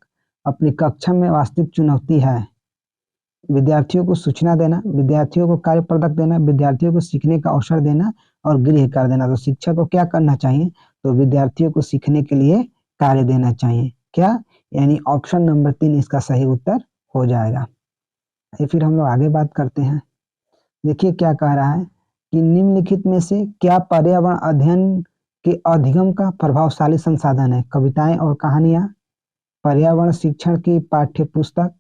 अपनी कक्षा में वास्तविक चुनौती है विद्यार्थियों को सूचना देना, विद्यार्थियों को कार्य पदक देना, विद्यार्थियों को सीखने का अवसर देना और गृह कार्य देना। तो शिक्षक को क्या करना चाहिए? तो विद्यार्थियों को सीखने के लिए कार्य देना चाहिए। क्या? यानी ऑप्शन नंबर 3 इसका सही उत्तर हो जाएगा। ये फिर हम लोग आगे बात करते हैं। देखिए क्या कह रहा है कि निम्नलिखित में से क्या पर्यावरण अध्ययन के अधिगम का प्रभावशाली संसाधन है? कविताएं और कहानियां, पर्यावरण शिक्षण की पाठ्य पुस्तक,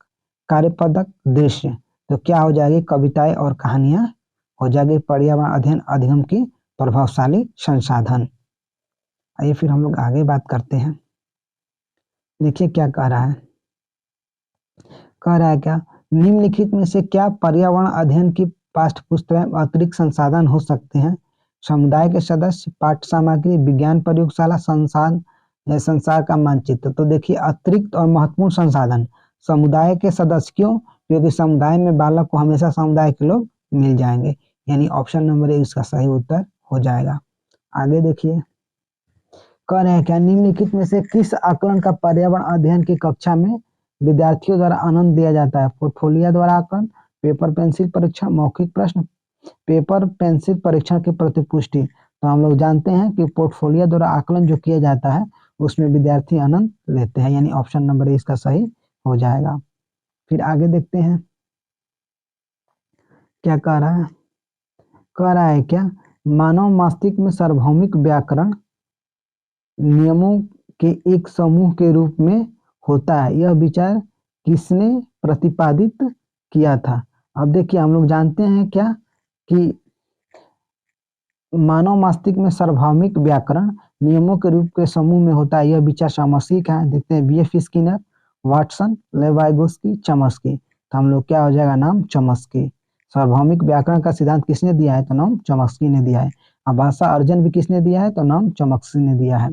कार्यपदक, दृश्य। तो क्या हो जाएगी? कविताएं और कहानियां हो जाएगी पर्यावरण अध्ययन अधिगम की प्रभावशाली संसाधन। आइए फिर हम लोग आगे बात करते हैं। देखिए क्या कह रहा है। कह रहा है क्या? निम्नलिखित में से क्या पर्यावरण अध्ययन की पाठ्य पुस्तकें अतिरिक्त संसाधन हो सकते हैं? समुदाय के सदस्य, पाठ्य सामग्री, विज्ञान प्रयोगशाला, संसार का मानचित्र। तो देखिए अतिरिक्त और महत्वपूर्ण संसाधन समुदाय के सदस्य। क्यों? क्योंकि समुदाय में बालक को हमेशा समुदाय के लोग मिल जाएंगे, यानी ऑप्शन नंबर ए इसका सही उत्तर हो जाएगा। आगे देखिए कह रहे हैं क्या? निम्नलिखित में से किस आकलन का पर्यावरण अध्ययन की कक्षा में विद्यार्थियों द्वारा आनंद दिया जाता है? पोर्टफोलियो द्वारा आकलन, पेपर पेंसिल परीक्षण, मौखिक प्रश्न। पेपर पेंसिल परीक्षण की प्रतिपुष्टि। तो हम लोग जानते हैं कि पोर्टफोलियो द्वारा आकलन जो किया जाता है उसमें विद्यार्थी आनंद लेते हैं, यानी ऑप्शन नंबर ए इसका सही हो जाएगा। फिर आगे देखते हैं क्या कह रहा है। कह रहा है क्या? मानव मस्तिष्क में सार्वभौमिक व्याकरण नियमों के एक समूह के रूप में होता है, यह विचार किसने प्रतिपादित किया था? अब देखिए हम लोग जानते हैं क्या कि मानव मस्तिष्क में सार्वभौमिक व्याकरण नियमों के रूप के समूह में होता है, यह विचार चॉम्स्की का है। देखते हैं बीएफ स्किनर, वाटसन, लेवाइगोस्की, चॉम्स्की। तो हम लोग क्या हो जाएगा? नाम चॉम्स्की। सार्वभौमिक व्याकरण का सिद्धांत किसने दिया है? तो नाम चॉम्स्की ने दिया है। आभाषा अर्जन भी किसने दिया है? तो नाम चॉम्स्की ने दिया है।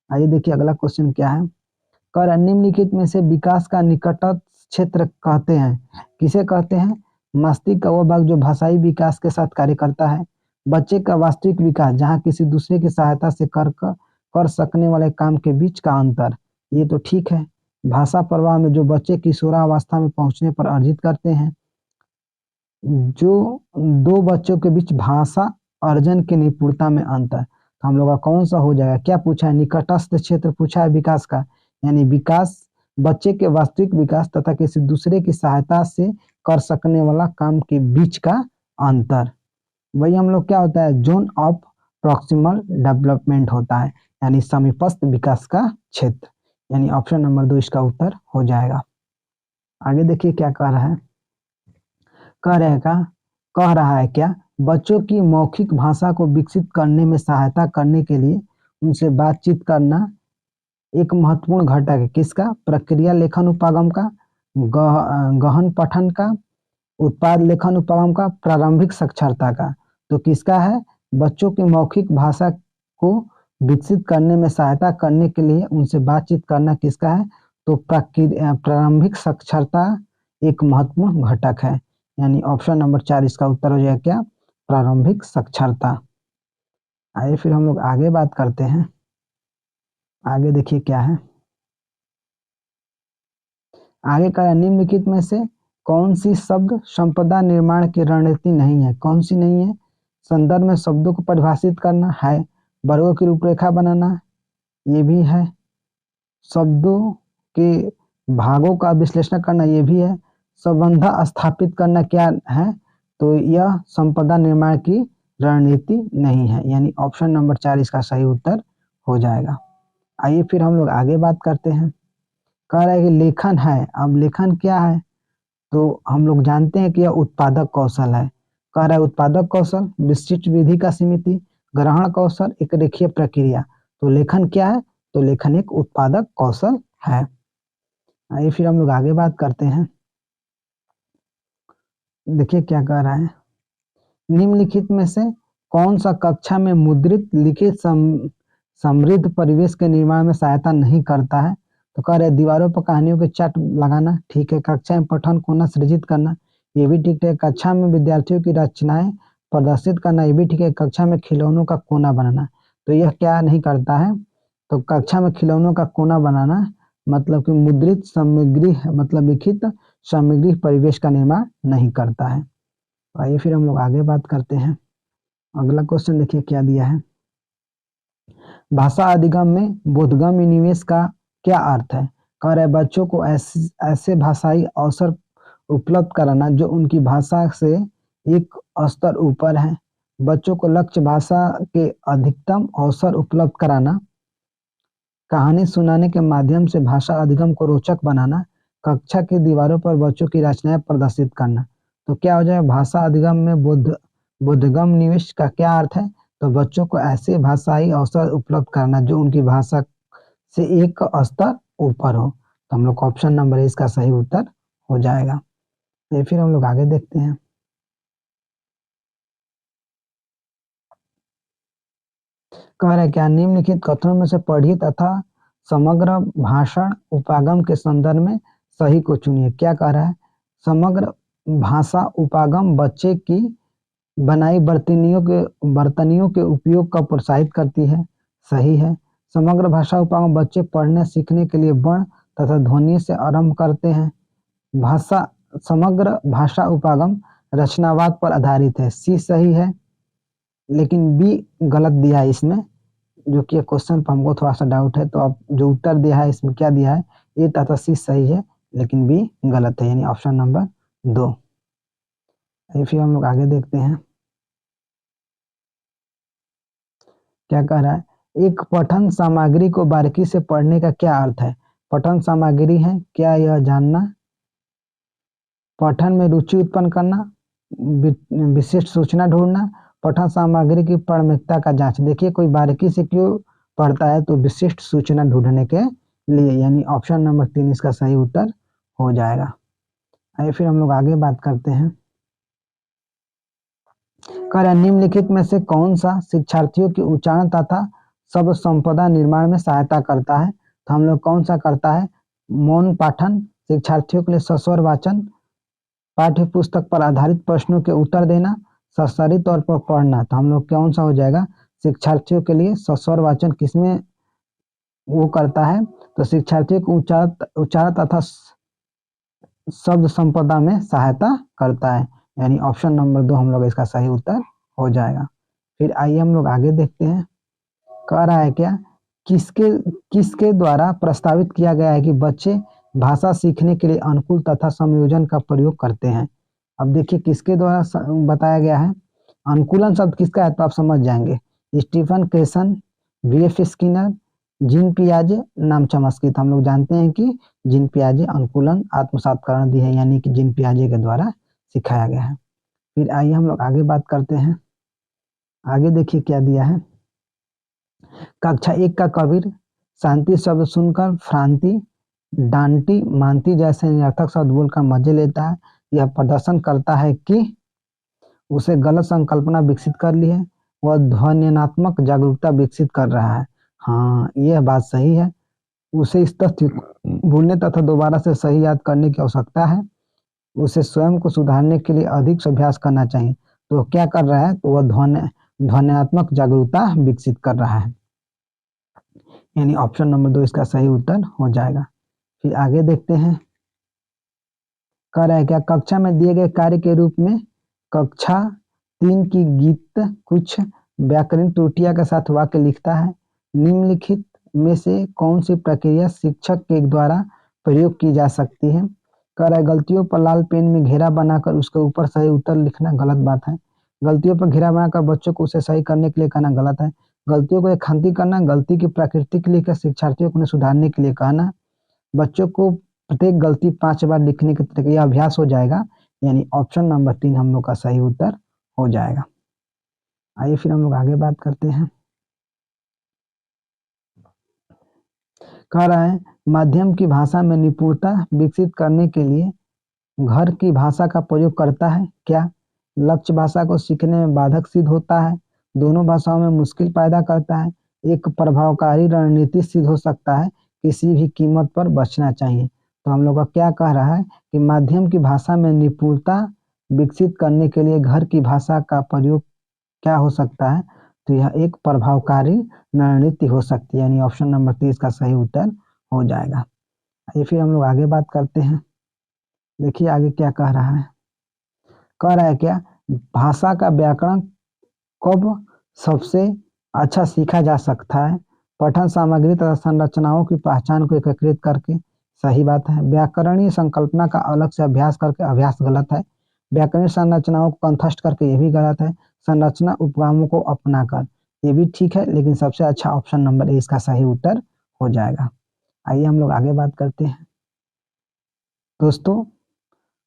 आइए देखिए अगला क्वेश्चन क्या है। कर निम्नलिखित में से विकास का निकटतम क्षेत्र कहते हैं, किसे कहते हैं? मस्तिष्क का वह भाग जो भाषाई विकास के साथ कार्य करता है। बच्चे का वास्तविक विकास जहाँ किसी दूसरे की सहायता से कर सकने वाले काम के बीच का अंतर। ये तो ठीक है। भाषा प्रवाह में जो बच्चे किशोरावस्था में पहुंचने पर अर्जित करते हैं। जो दो बच्चों के बीच भाषा अर्जन की निपुणता में अंतर, तो हम लोग का कौन सा हो जाएगा? क्या पूछा है? निकटस्थ क्षेत्र पूछा है विकास का, यानी विकास बच्चे के वास्तविक विकास तथा किसी दूसरे की सहायता से कर सकने वाला काम के बीच का अंतर। वही हम लोग क्या होता है? जोन ऑफ प्रॉक्सिमल डेवलपमेंट होता है, यानी समीपस्थ विकास का क्षेत्र। यानी ऑप्शन नंबर 2 इसका उत्तर हो जाएगा। आगे देखिए क्या कह रहा है। कह रहा है क्या? बच्चों की मौखिक भाषा को विकसित करने में सहायता करने के लिए उनसे बातचीत करना एक महत्वपूर्ण घटक है। किसका? प्रक्रिया लेखन उपागम का, गहन पठन का, उत्पाद लेखन उपागम का, प्रारंभिक साक्षरता का। तो किसका है? बच्चों की मौखिक भाषा को विकसित करने में सहायता करने के लिए उनसे बातचीत करना किसका है? तो प्रारंभिक साक्षरता एक महत्वपूर्ण घटक है। यानी ऑप्शन नंबर 4 इसका उत्तर हो जाएगा क्या? प्रारंभिक साक्षरता। आइए फिर हम लोग आगे बात करते हैं। आगे देखिए क्या है। आगे का निम्नलिखित में से कौन सी शब्द संपदा निर्माण की रणनीति नहीं है? कौन सी नहीं है? संदर्भ में शब्दों को परिभाषित करना है, वर्गों की रूपरेखा बनाना ये भी है, शब्दों के भागों का विश्लेषण करना ये भी है, संबंध स्थापित करना क्या है? तो यह संपदा निर्माण की रणनीति नहीं है। यानी ऑप्शन नंबर 4 इसका सही उत्तर हो जाएगा। आइए फिर हम लोग आगे बात करते हैं। कह रहा है कि लेखन है। अब लेखन क्या है? तो हम लोग जानते हैं कि यह उत्पादक कौशल है। कह रहा है उत्पादक कौशल विशिष्ट विधि का सीमित, ग्रहण कौशल एक रेखीय प्रक्रिया। तो लेखन क्या है? तो लेखन एक उत्पादक कौशल है। आइए फिर हम लोग आगे बात करते हैं। देखिए क्या कह रहा है। निम्नलिखित में से कौन सा कक्षा में मुद्रित लिखित समृद्ध परिवेश के निर्माण में सहायता नहीं करता है? तो कह रहे दीवारों पर कहानियों के चार्ट लगाना ठीक है, कक्षा में पठन कोना सृजित करना ये भी ठीक है, कक्षा में विद्यार्थियों की रचनाएं प्रदर्शित करना ये भी ठीक है, कक्षा में खिलौनों का कोना बनाना। तो यह क्या नहीं करता है? तो कक्षा में खिलौनों का कोना बनाना मतलब कि मुद्रित सामग्री मतलब लिखित सामग्री परिवेश का निर्माण नहीं करता है। आइए फिर हम लोग आगे बात करते हैं। अगला क्वेश्चन देखिए क्या दिया है। भाषा अधिगम में बोधगम्य निवेश का क्या अर्थ है? कह रहे बच्चों को ऐसे भाषाई अवसर उपलब्ध कराना जो उनकी भाषा से एक स्तर ऊपर है। बच्चों को लक्ष्य भाषा के अधिकतम अवसर उपलब्ध कराना, कहानी सुनाने के माध्यम से भाषा अधिगम को रोचक बनाना, कक्षा की दीवारों पर बच्चों की रचनाएं प्रदर्शित करना। तो क्या हो जाए? भाषा अधिगम में बोधगम्य निवेश का क्या अर्थ है? तो बच्चों को ऐसे भाषाई अवसर उपलब्ध करना जो उनकी भाषा से एक स्तर ऊपर हो। तो हम लोग का ऑप्शन नंबर है इसका सही उत्तर हो जाएगा। तो फिर हम लोग आगे देखते हैं। कह रहे क्या निम्नलिखित कथनों में से पढ़िए तथा समग्र भाषण उपागम के संदर्भ में सही को चुनिए। क्या कह रहा है? समग्र भाषा उपागम बच्चे की बनाई बर्तनियों के उपयोग का प्रोत्साहित करती है। सही है। समग्र भाषा उपागम बच्चे पढ़ने सीखने के लिए वर्ण तथा ध्वनि से आरंभ करते हैं। समग्र भाषा उपागम रचनावाद पर आधारित है। सी सही है, लेकिन बी गलत दिया है इसमें, जो कि क्वेश्चन पर हमको थोड़ा सा डाउट है। तो अब जो उत्तर दिया है इसमें क्या दिया है? ए तथा सी सही है, लेकिन बी गलत है, यानी ऑप्शन नंबर 2। फिर हम लोग आगे देखते हैं क्या कह रहा है। एक पठन सामग्री को बारीकी से पढ़ने का क्या अर्थ है? पठन सामग्री है क्या यह जानना, पठन में रुचि उत्पन्न करना, विशिष्ट सूचना ढूंढना, पठन सामग्री की प्राथमिकता का जांच। देखिए कोई बारीकी से क्यों पढ़ता है? तो विशिष्ट सूचना ढूंढने के लिए, यानी ऑप्शन नंबर 3 इसका सही उत्तर हो जाएगा। आइए फिर हम लोग आगे बात करते हैं। कह निम्नलिखित में से कौन सा शिक्षार्थियों की उच्चारण तथा शब्द संपदा निर्माण में सहायता करता है? तो हम लोग कौन सा करता है? मौन पाठन, शिक्षार्थियों के लिए सस्वर वाचन, पाठ्य पुस्तक पर आधारित प्रश्नों के उत्तर देना, सशरी तौर पर पढ़ना। तो हम लोग कौन सा हो जाएगा? शिक्षार्थियों के लिए सस्वर वाचन किसमें वो करता है तो शिक्षार्थियों को उच्चारण तथा शब्द संपदा में सहायता करता है। यानी ऑप्शन नंबर 2 हम लोग इसका सही उत्तर हो जाएगा। फिर आइए हम लोग आगे देखते हैं। कह रहा है क्या, किसके किसके द्वारा प्रस्तावित किया गया है कि बच्चे भाषा सीखने के लिए अनुकूल तथा समायोजन का प्रयोग करते हैं। अब देखिए किसके द्वारा बताया गया है। अनुकूलन शब्द किसका है तो आप समझ जाएंगे। स्टीफन केसन, वी.एफ. स्किनर, जीन पियाजे, नाम चॉम्स्की। तो हम लोग जानते हैं कि जीन पियाजे अनुकूलन आत्मसातकरण दी है, यानी कि जीन पियाजे के द्वारा सिखाया गया है। फिर आइए हम लोग आगे बात करते हैं। आगे देखिए क्या दिया है। कक्षा 1 का कबीर शांति शब्द सुनकर फ्रांति, डांटी, मानती जैसे निरर्थक शब्द बोलकर मजे लेता है। यह प्रदर्शन करता है कि उसे गलत संकल्पना विकसित कर ली है, वह ध्वन्यात्मक जागरूकता विकसित कर रहा है। हाँ, यह बात सही है। उसे इस तथ्य को भूलने तथा दोबारा से सही याद करने की आवश्यकता है। उसे स्वयं को सुधारने के लिए अधिक अभ्यास करना चाहिए। तो क्या कर रहा है, तो वह ध्वन्यात्मक जागरूकता विकसित कर रहा है। यानी ऑप्शन नंबर 2 इसका सही उत्तर हो जाएगा। फिर आगे देखते हैं। कह रहा है क्या, कक्षा में दिए गए कार्य के रूप में कक्षा 3 की गीत कुछ व्याकरण त्रुटियां के साथ वाक्य लिखता है। निम्नलिखित में से कौन सी प्रक्रिया शिक्षक के द्वारा प्रयोग की जा सकती है। कह रहा है गलतियों पर लाल पेन में घेरा बनाकर उसके ऊपर सही उत्तर लिखना गलत बात है। गलतियों पर घेरा बनाकर बच्चों को उसे सही करने के लिए कहना गलत है। गलतियों को एक खंती करना, गलती की प्रकृति के लिए शिक्षार्थियों को सुधारने के लिए कहना, बच्चों को प्रत्येक गलती 5 बार लिखने के तरीके अभ्यास हो जाएगा। यानी ऑप्शन नंबर 3 हम लोग का सही उत्तर हो जाएगा। आइए फिर हम लोग आगे बात करते हैं। कह रहा है माध्यम की भाषा में निपुणता विकसित करने के लिए घर की भाषा का प्रयोग करता है क्या। लक्ष्य भाषा को सीखने में बाधक सिद्ध होता है। दोनों भाषाओं में मुश्किल पैदा करता है। एक प्रभावकारी रणनीति सिद्ध हो सकता है। किसी भी कीमत पर बचना चाहिए। तो हम लोग का क्या कह रहा है कि माध्यम की भाषा में निपुणता विकसित करने के लिए घर की भाषा का प्रयोग क्या हो सकता है, तो यह एक प्रभावकारी रणनीति हो सकती है। यानी ऑप्शन नंबर 3 का सही उत्तर हो जाएगा। ये फिर हम लोग आगे बात करते हैं। देखिए आगे क्या कह रहा है। कह रहा है क्या, भाषा का व्याकरण कब सबसे अच्छा सीखा जा सकता है। पठन सामग्री तथा संरचनाओं की पहचान को एकीकृत करके, सही बात है। व्याकरणीय संकल्पना का अलग से अभ्यास करके, अभ्यास गलत है। व्याकरणीय संरचनाओं को कंठस्थ करके, ये भी गलत है। संरचना उपगामों को अपनाकर, ये भी ठीक है, लेकिन सबसे अच्छा ऑप्शन नंबर ए इसका सही उत्तर हो जाएगा। आइए हम लोग आगे बात करते हैं। दोस्तों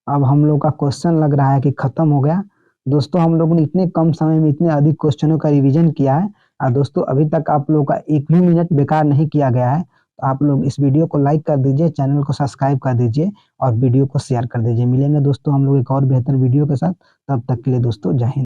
अब हम लोग का क्वेश्चन लग रहा है कि खत्म हो गया। दोस्तों हम लोगों ने इतने कम समय में इतने अधिक क्वेश्चनों का रिवीजन किया है। और दोस्तों अभी तक आप लोगों का एक भी मिनट बेकार नहीं किया गया है। तो आप लोग इस वीडियो को लाइक कर दीजिए, चैनल को सब्सक्राइब कर दीजिए और वीडियो को शेयर कर दीजिए। मिलेंगे दोस्तों हम लोग एक और बेहतर वीडियो के साथ। तब तक के लिए दोस्तों जय हिंद।